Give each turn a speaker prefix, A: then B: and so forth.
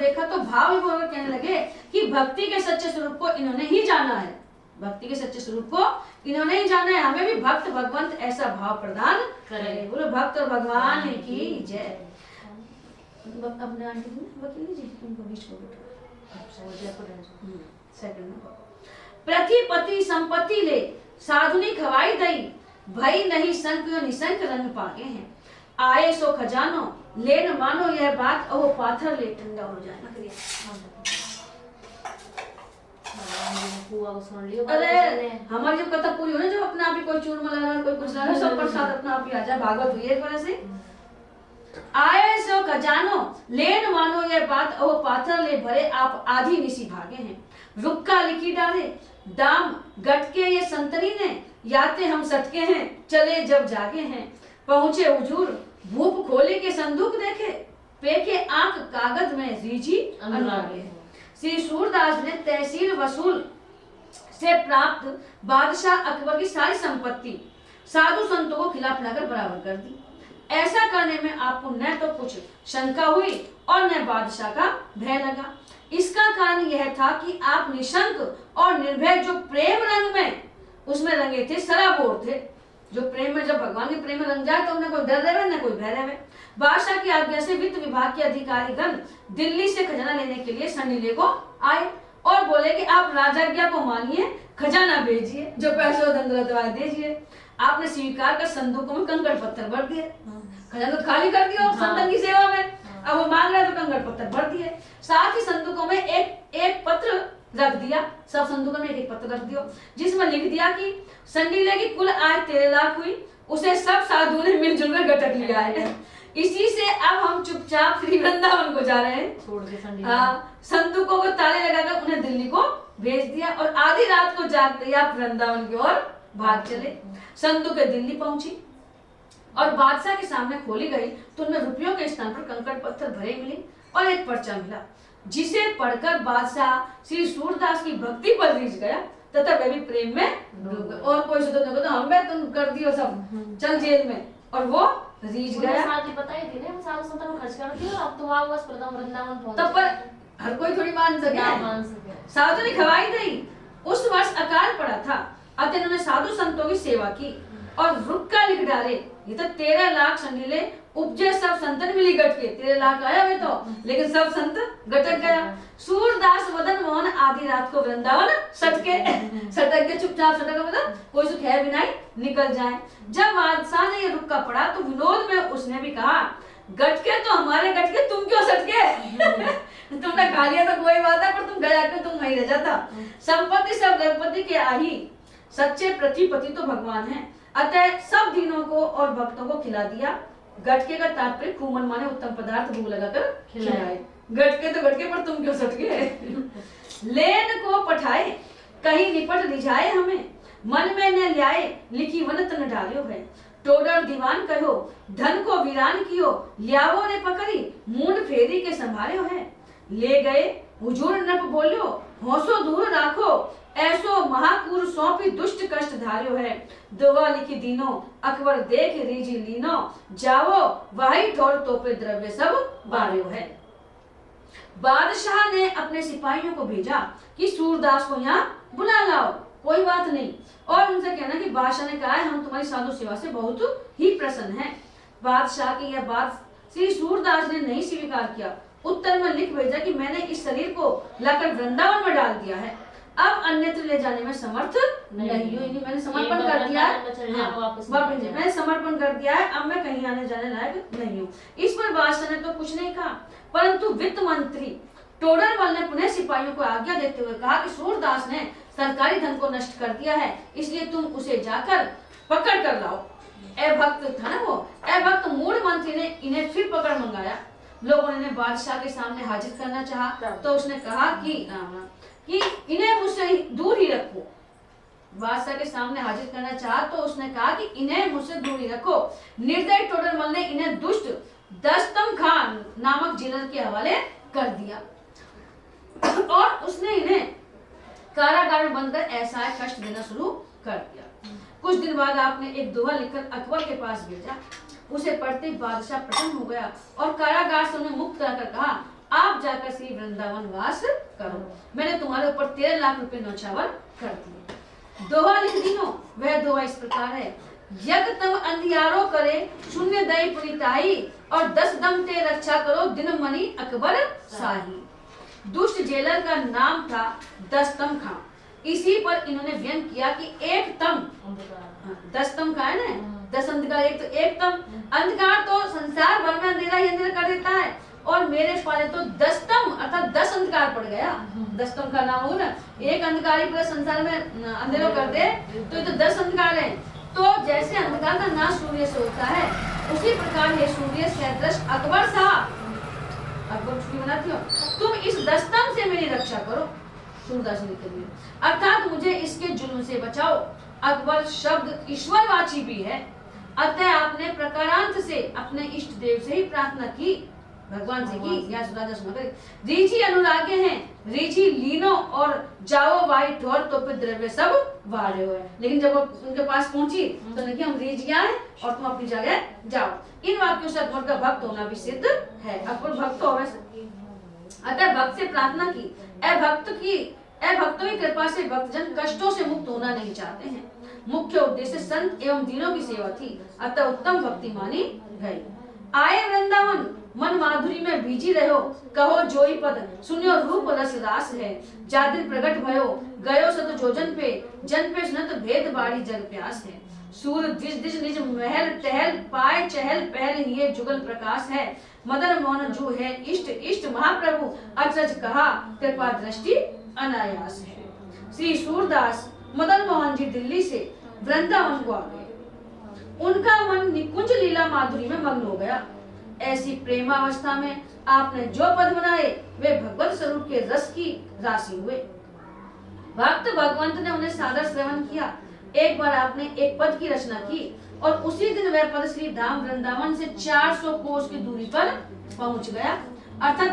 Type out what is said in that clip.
A: देखा तो भाव विभोर कहने लगे कि भक्ति के सच्चे स्वरूप को इन्होंने ही जाना है, भक्ति के सच्चे स्वरूप को इन्होंने ही जाना है, हमें भी भक्त भगवंत ऐसा भाव प्रदान करे। बोलो भक्त और भगवान की जय। अपने आंटी वकील जी उनको बीच में बैठो। सेकंड नंबर, प्रतिपति संपत्ति ले साधुनी खवाई दई, भई नहीं संक निसंक रंग पागे हैं, आए सो खजानो ले न मानो यह बात, और वो पाथर ले ठंडा हो जाए। अरे हमारी जब कथा पूरी हो ना, जब अपने आप ही कोई चूरमा लगा कोई कुछ लगा, सब प्रसाद अपना आप ही आ जाए। भागवत हुई एक बार से, आए सो खजानो ले न मानो यह बात, और पाथर ले भरे आप आधी निसी भागे हैं, रुक्का लिखी डाले दाम गटके ये संतरी ने, याते हम सटके हैं चले जब जागे हैं, पहुंचे हुजूर भूप खोले के संदूक देखे, पेके आंख कागज में रीझी अनुरागे। श्री सूरदास ने तहसील वसूल से प्राप्त बादशाह अकबर की सारी संपत्ति साधु संतों को खिला पिलाकर बराबर कर दी। ऐसा करने में आपको न तो कुछ शंका हुई और न बादशाह का भय लगा। इसका कारण यह था कि आप निशंक और निर्भय जो प्रेम रंग में उसमें रंगे थे, सराबोर थे। जो प्रेम में, जब भगवान के प्रेम में रंग जाए तो उन्हें कोई डर रहे न कोई भय रहे। बादशाह की आज्ञा से वित्त विभाग के अधिकारीगण दिल्ली से खजाना लेने के लिए संडीले को आए और बोले कि आप राजाज्ञा को मानिए, खजाना भेजिए, जो पैसे और धन दीजिए। आपने स्वीकार कर संदूकों में कंकड़ पत्थर भर दिए, खजाना तो खाली कर दिया संतन की सेवा में, अब वो मांग रहे तो कंकड़ पत्थर भर दिए। साथ ही संदूकों में एक पत्र रख दिया, सब संदूकों में एक पत्र रख दिया, जिसमें लिख दिया कि संडीले की कुल आय 13 लाख हुई, उसे सब साधुओं ने मिलजुल कर गटक लिया है। इसी से अब हम चुपचाप श्री वृंदावन को जा रहे हैं, छोड़ के संदूकों को ताले लगाकर उन्हें दिल्ली को भेज दिया और आधी रात को जागते आप वृंदावन की ओर भाग चले। संदूकें दिल्ली पहुंची और बादशाह के सामने खोली गई तो उनमें रुपयों के स्थान पर कंकड़ पत्थर भरे मिले और एक पर्चा मिला, जिसे पढ़कर बादशाह श्री सूरदास की भक्ति पर रीझ गया तथा वे भी प्रेम में डूब गए। और कोई सुधर नहीं, तो हमें तुम कर दियो सब, चल जेल में, और वो रीझ गया।
B: बताई थी ना, साधु संतों को खर्च कर दिया, अब तो वहां बस प्रथम वृंदावन पहुंच।
A: तब पर हर कोई थोड़ी मान सके, साधु ने खवाई दी। उस वर्ष अकाल पड़ा था, अतः इन्होंने साधु संतों की सेवा की और रुक्का लिख डाले। ये तो 13 लाख संडीले उपजे, सब संतन मिली गट के 13 लाख आया हुए तो, लेकिन सब संत गटक गया। सूरदास मदन मोहन आधी रात को वृंदावन सटक के चुपचाप सटक, मतलब कोई सुख है भी नहीं, निकल जाए। जब बादशाह ने ये रुक्का पढ़ा तो विनोद में उसने भी कहा, गटके तो हमारे गटके, तुम क्यों सटके? तुमने खा लिया तो कोई बात है, पर तुम गया क्यों, तुम वहीं रह जाता। संपत्ति सब गणपति के आही, सच्चे प्रतिपति तो भगवान है, अतः सब दीनों को और भक्तों को खिला दिया। गटके का तात्पर्य खूब मनमाने उत्तम पदार्थ भूख लगाकर खिलाए। गटके तो गटके, पर तुम क्यों सटके? लेन को पठाए कहीं निपट रिझाए हमें, मन में न ल्याए लिखी वनत न डालियो है। टोडर दीवान कहो धन को वीरान कियो, लियावो ने पकड़ी मूंड फेरी के संभालो है। ले गए हुजूर नप बोलियो, होसो दूर राखो, ऐसो महाकुर सौंपी दुष्ट कष्ट धार्यो है। दुआ लिखी दीनो अकबर देख रीझी लीनो, जावो वही ठोर तोपे द्रव्य सब बार्यो है। बादशाह ने अपने सिपाहियों को भेजा कि सूरदास को यहाँ बुला लाओ, कोई बात नहीं, और उनसे कहना कि बादशाह ने कहा है हम तुम्हारी साधु सेवा से बहुत ही प्रसन्न हैं। बादशाह की यह बात श्री सूरदास ने नहीं स्वीकार किया। उत्तर में लिख भेजा कि मैंने इस शरीर को लाकर वृंदावन में डाल दिया है, अब अन्यत्र ले जाने में समर्थ नहीं हूँ। मैंने समर्पण कर दिया है, मैंने समर्पण कर दिया है, अब मैं कहीं आने जाने लायक नहीं हूँ। इस पर बादशाह ने तो कुछ नहीं कहा, परंतु वित्त मंत्री टोडरमल ने पुनः सिपाहियों को आज्ञा देते हुए कहा कि सूरदास ने सरकारी धन को नष्ट कर दिया है, इसलिए तुम उसे जाकर पकड़ कर लाओ। ए भक्त था ना वो, ए भक्त मूढ़ मंत्री ने इन्हें फिर पकड़ मंगाया। लोगों ने बादशाह के सामने हाजिर करना चाहा तो उसने कहा कि इन्हें मुझसे दूर ही रखो। बादशाह के सामने हाजिर करना चाहा तो उसने कहा कि इन्हें मुझसे दूर ही रखो। निर्दयी टोडरमल ने इन्हें दुष्ट दस्तम खान नामक जेलर के हवाले कर दिया और उसने इन्हें कारागार में बंद कर ऐसा कष्ट देना शुरू कर दिया। कुछ दिन बाद आपने एक दोहा लिखकर अकबर के पास भेजा। उसे पढ़ते बादशाह प्रसन्न हो गया और कारागार से उन्हें मुक्त कराकर कहा, आप जाकर श्री वृंदावन वास करो। मैंने तुम्हारे ऊपर 13 लाख रुपए न्यौछावर कर दिए। दोहा लिख दीनो, वह दोहा इस प्रकार है। यज्ञ तम अंधियारो करे, शून्य दय पुनिताई, और 10 दम ते रक्षा करो, दिन मणि अकबर शाही। दुष्ट जेलर का नाम था दस्तम खां। इसी पर इन्होंने व्यंग किया कि एक तम,
B: अंधकार।
A: 10 तम का है ना, 10 अंधकार, एक तो एक तम अंधकार तो संसार भर में अंधेरा ही अंधेरा कर देता है, और मेरे पाले तो 10 तम अर्थात 10 अंधकार पड़ गया। 10 तम का नाम हो ना, एक अंधकार ही पूरे संसार में अंधेरा कर दे तो ये तो 10 अंधकार है। तो जैसे अंधकार का नाश सूर्य से होता है, उसी प्रकार ये सूर्य सदृश अकबर साहब, अकबर छुट्टी बनाती हो, तुम इस 10 तम से मेरी रक्षा करो। सूरदास लिखते हैं, अर्थात मुझे इसके जुल्म से बचाओ। अकबर शब्द ईश्वरवाची भी है, अतः आपने प्रकारांत से अपने इष्ट देव से ही प्रार्थना की, भगवान से की। या सूरदास रीझी अनुरागे हैं, रीझी लीनो और जाओ वाई ठोर, तो फिर द्रव्य सब वाले हो। लेकिन जब वो उनके पास पहुंची तो देखिए हम रीझियां हैं और तुम अपनी जगह जाओ। इन वाक्यों से अकबर का भक्त होना भी सिद्ध है। अकबर भक्त हो वैसे, अतः भक्त से प्रार्थना की। भक्तों की कृपा से भक्तजन कष्टों से मुक्त होना नहीं चाहते हैं। मुख्य उद्देश्य संत एवं दीनों की सेवा थी, अतः उत्तम भक्ति मानी गई। आए वृंदावन मन माधुरी में भीजी रहो, कहो जोई पद सुनियो रूप रस रास है। जादिर प्रगट भयो गयो सत जोजन पे, जन पे सुनत भेद बाड़ी जग प्यास है। सूर द्विज दिज निज महल टहल, पाए चहल पहल ये जुगल प्रकाश है। मदन मोहन जो है इष्ट इष्ट महाप्रभु, अचरज कहा कृपा दृष्टि अनायास है। श्री सूरदास मदन मोहन जी दिल्ली से वृंदावन को आ गए। उनका मन निकुंज लीला माधुरी में मग्न हो गया। ऐसी प्रेमावस्था में आपने जो पद बनाए वे भगवत स्वरूप के रस की राशि हुए। भक्त भगवंत ने उन्हें सादर श्रवण किया। एक बार आपने एक पद की रचना की और उसी दिन वह पद श्री धाम वृंदावन से 400 कोस की दूरी पर पहुंच गया। अर्थात